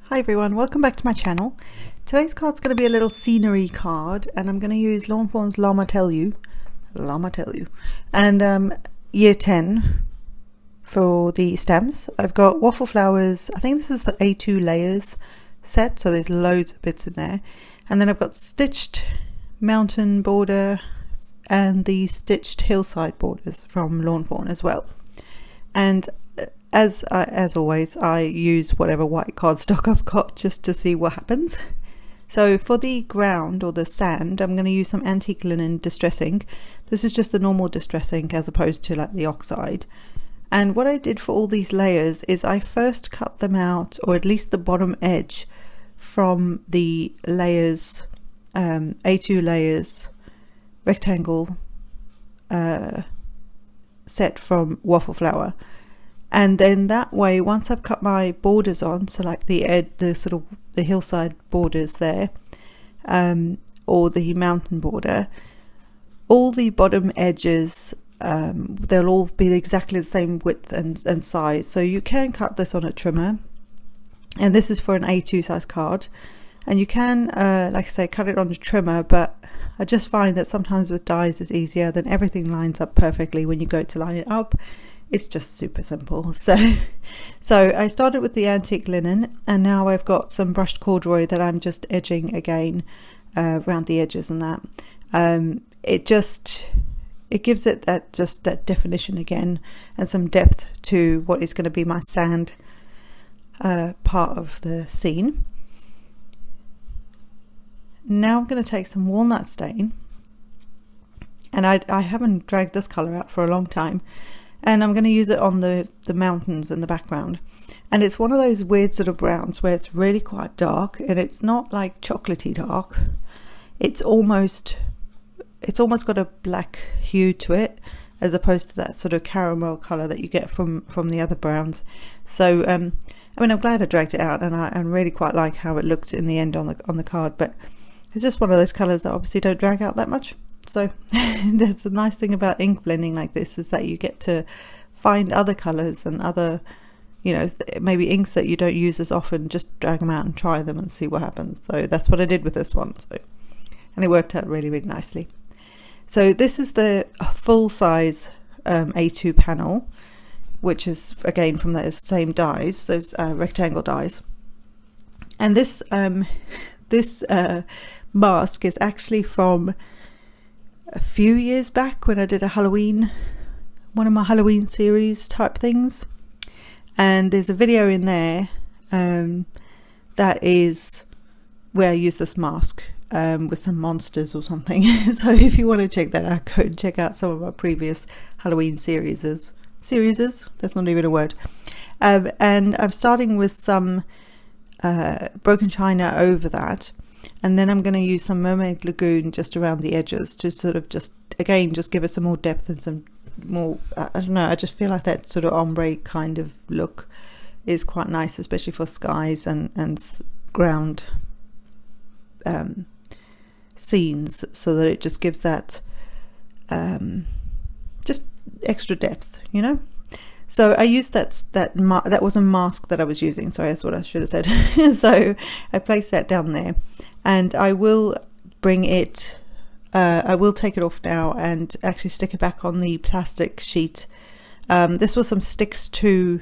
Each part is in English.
Hi everyone, welcome back to my channel. Today's card's going to be a little scenery card, and I'm going to use Fawn's Llama Tell You, and year 10 for the stems. I've got waffle flowers. I think this is the A2 layers set, so there's loads of bits in there. And then I've got stitched mountain border and the stitched hillside borders from Fawn as well. And as always, I use whatever white cardstock I've got just to see what happens. So for the ground or the sand, I'm going to use some antique linen distressing. This is just the normal distressing as opposed to like the oxide. And what I did for all these layers is I first cut them out, or at least the bottom edge, from the layers, A2 layers rectangle set from waffle flower. And then that way, once I've cut my borders on, so like the sort of the hillside borders there, or the mountain border, all the bottom edges, they'll all be exactly the same width and size. So you can cut this on a trimmer, and this is for an A2 size card. And you can, like I say, cut it on a trimmer, but I just find that sometimes with dies it's easier, then everything lines up perfectly when you go to line it up. It's just super simple. So I started with the antique linen, and now I've got some brushed corduroy that I'm just edging again around the edges and that. It gives it that definition again and some depth to what is going to be my sand part of the scene. Now I'm going to take some walnut stain, and I haven't dragged this color out for a long time. And I'm going to use it on the mountains in the background. And it's one of those weird sort of browns where it's really quite dark, and it's not like chocolatey dark. It's almost got a black hue to it, as opposed to that sort of caramel color that you get from the other browns. So I mean, I'm glad I dragged it out, and I really quite like how it looks in the end on the card. But it's just one of those colors that obviously don't drag out that much. So that's the nice thing about ink blending like this, is that you get to find other colors and other, maybe inks that you don't use as often, just drag them out and try them and see what happens. So that's what I did with this one. And it worked out really, really nicely. So this is the full size A2 panel, which is again from those same dies, those rectangle dies. And this mask is actually from a few years back when I did one of my Halloween series type things, and there's a video in there that is where I use this mask with some monsters or something. So if you want to check that out, go and check out some of my previous Halloween series. That's not even a word. And I'm starting with some broken china over that. And then I'm going to use some Mermaid Lagoon just around the edges to sort of just give it some more depth and some more, I don't know, I just feel like that sort of ombre kind of look is quite nice, especially for skies and ground scenes, so that it just gives that just extra depth, So I used that was a mask that I was using. Sorry, that's what I should have said. So I placed that down there, and I will bring it, I will take it off now and actually stick it back on the plastic sheet. This was some Sticks 2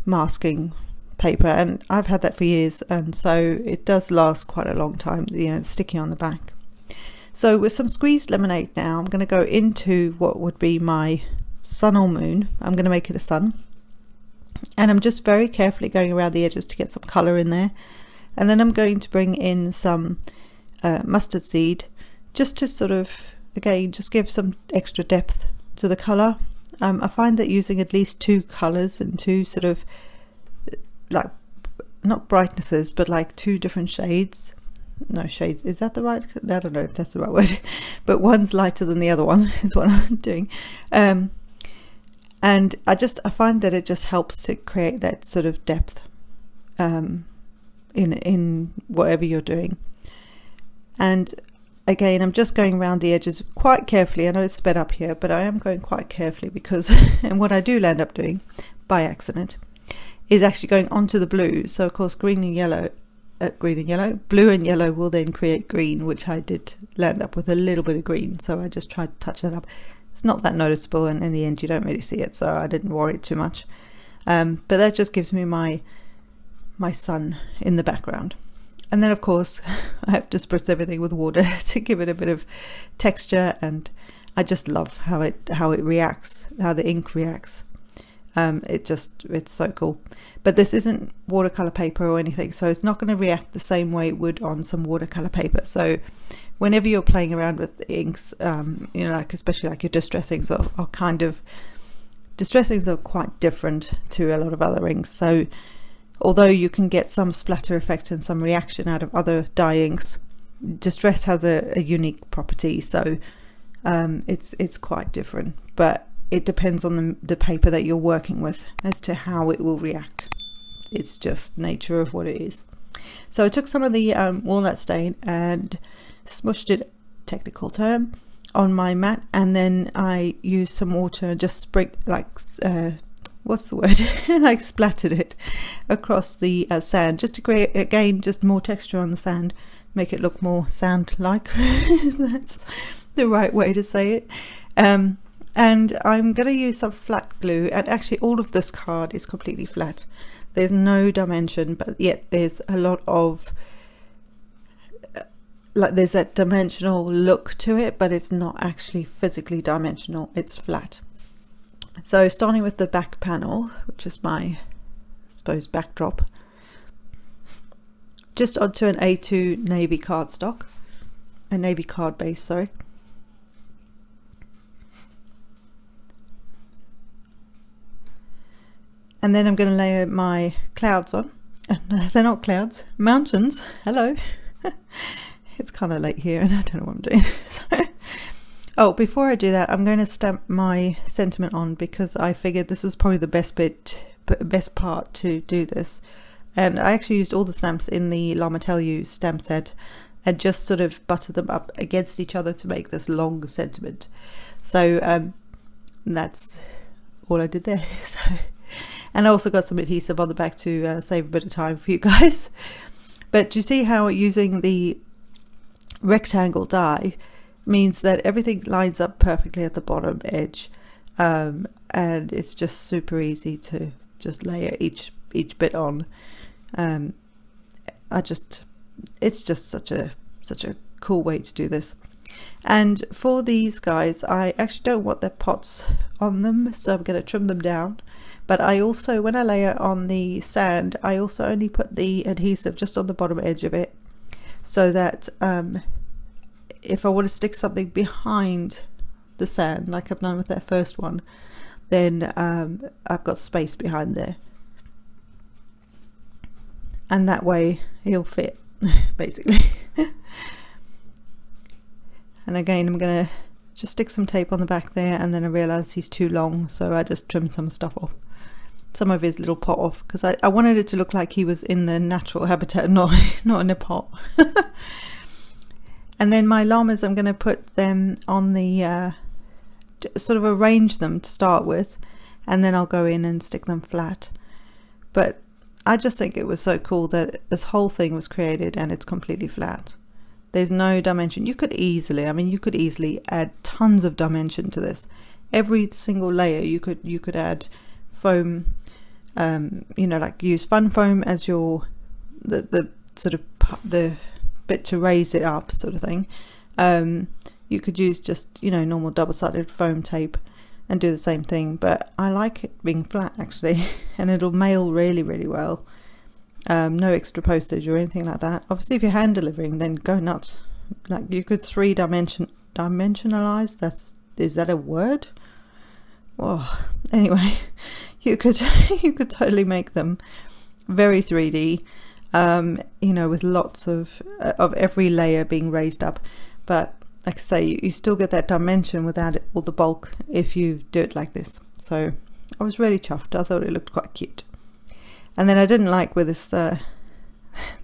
masking paper, and I've had that for years, and so it does last quite a long time, it's sticky on the back. So with some squeezed lemonade now, I'm going to go into what would be my sun or moon. I'm going to make it a sun, and I'm just very carefully going around the edges to get some color in there. And then I'm going to bring in some mustard seed, just to sort of, again, just give some extra depth to the color. I find that using at least two colors and two sort of, like, not brightnesses, but like two different shades. No, shades, is that the right? I don't know if that's the right word, but one's lighter than the other one is what I'm doing. And I find that it just helps to create that sort of depth in whatever you're doing. And again, I'm just going around the edges quite carefully. I know it's sped up here, but I am going quite carefully because, and what I do end up doing by accident, is actually going onto the blue. So of course blue and yellow will then create green, which I did land up with a little bit of green. So I just tried to touch that up. It's not that noticeable, and in the end you don't really see it, so I didn't worry too much. But that just gives me my sun in the background. And then of course I have to spritz everything with water to give it a bit of texture, and I just love how it reacts, how the ink reacts. It's so cool. But this isn't watercolor paper or anything, so it's not going to react the same way it would on some watercolor paper. So whenever you're playing around with the inks, like especially like your distressings are quite different to a lot of other inks. So although you can get some splatter effect and some reaction out of other dye inks, distress has a unique property. So it's quite different, but it depends on the paper that you're working with as to how it will react. It's just nature of what it is. So I took some of the walnut stain and smushed it, technical term, on my mat, and then I used some water, just like splattered it across the sand, just to create again just more texture on the sand, make it look more sand-like. That's the right way to say it. And I'm going to use some flat glue, and actually all of this card is completely flat. There's no dimension, but yet there's a lot of there's that dimensional look to it, but it's not actually physically dimensional, it's flat. So starting with the back panel, which is my, I suppose, backdrop, just onto an A2 navy cardstock, a navy card base, sorry. And then I'm going to layer my clouds on. They're not clouds, mountains. Hello. It's kind of late here and I don't know what I'm doing. Oh, before I do that, I'm going to stamp my sentiment on, because I figured this was probably the best part to do this. And I actually used all the stamps in the Llama Tell You stamp set and just sort of buttered them up against each other to make this long sentiment. So that's all I did there. And I also got some adhesive on the back to save a bit of time for you guys. But you see how using the rectangle die means that everything lines up perfectly at the bottom edge, and it's just super easy to just layer each bit on. It's just such a cool way to do this. And for these guys, I actually don't want their pots on them, so I'm going to trim them down. But I also, when I layer on the sand, I also only put the adhesive just on the bottom edge of it, so that if I want to stick something behind the sand, like I've done with that first one, then I've got space behind there. And that way he'll fit, basically. And again, I'm going to just stick some tape on the back there, and then I realized he's too long, so I just trimmed some stuff off. Some of his little pot off, because I wanted it to look like he was in the natural habitat, not in a pot. And then my llamas, I'm going to put them on the sort of arrange them to start with, and then I'll go in and stick them flat. But I just think it was so cool that this whole thing was created and it's completely flat. There's no dimension. You could easily add tons of dimension to this. Every single layer you could add foam, like use fun foam as your the sort of the bit to raise it up, sort of thing. You could use just normal double-sided foam tape and do the same thing, but I like it being flat actually, and it'll mail really, really well. No extra postage or anything like that. Obviously if you're hand delivering, then go nuts. Like you could dimensionalize, is that a word? Oh, anyway, you could totally make them very 3D, with lots of every layer being raised up. But like I say, you still get that dimension without all the bulk if you do it like this. So I was really chuffed. I thought it looked quite cute. And then I didn't like with this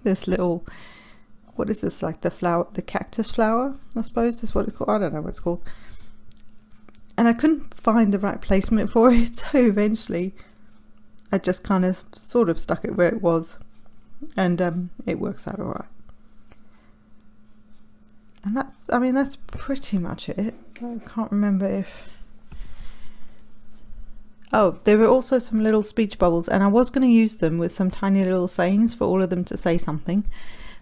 this little, what is this, like the flower, the cactus flower, I suppose is what it's called. I don't know what it's called. And I couldn't find the right placement for it, so eventually I just kind of sort of stuck it where it was, and it works out all right. And that's, I mean, that's pretty much it. I can't remember if... Oh, there were also some little speech bubbles, and I was going to use them with some tiny little sayings for all of them to say something.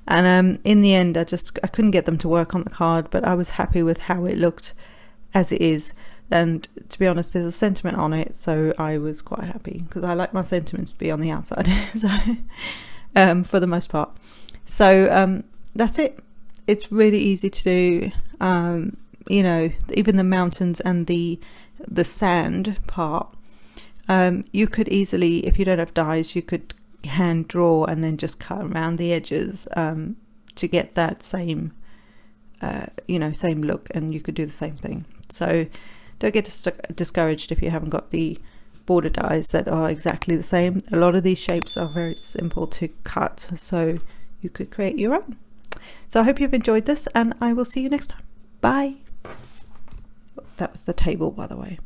And in the end, I couldn't get them to work on the card, but I was happy with how it looked as it is. And to be honest, there's a sentiment on it, so I was quite happy, because I like my sentiments to be on the outside. So, for the most part. So that's it. It's really easy to do. You know, even the mountains and the sand part. You could easily, if you don't have dies, you could hand draw and then just cut around the edges to get that same, you know, same look, and you could do the same thing. So don't get discouraged if you haven't got the border dies that are exactly the same. A lot of these shapes are very simple to cut, so you could create your own. So I hope you've enjoyed this, and I will see you next time. Bye. That was the table, by the way.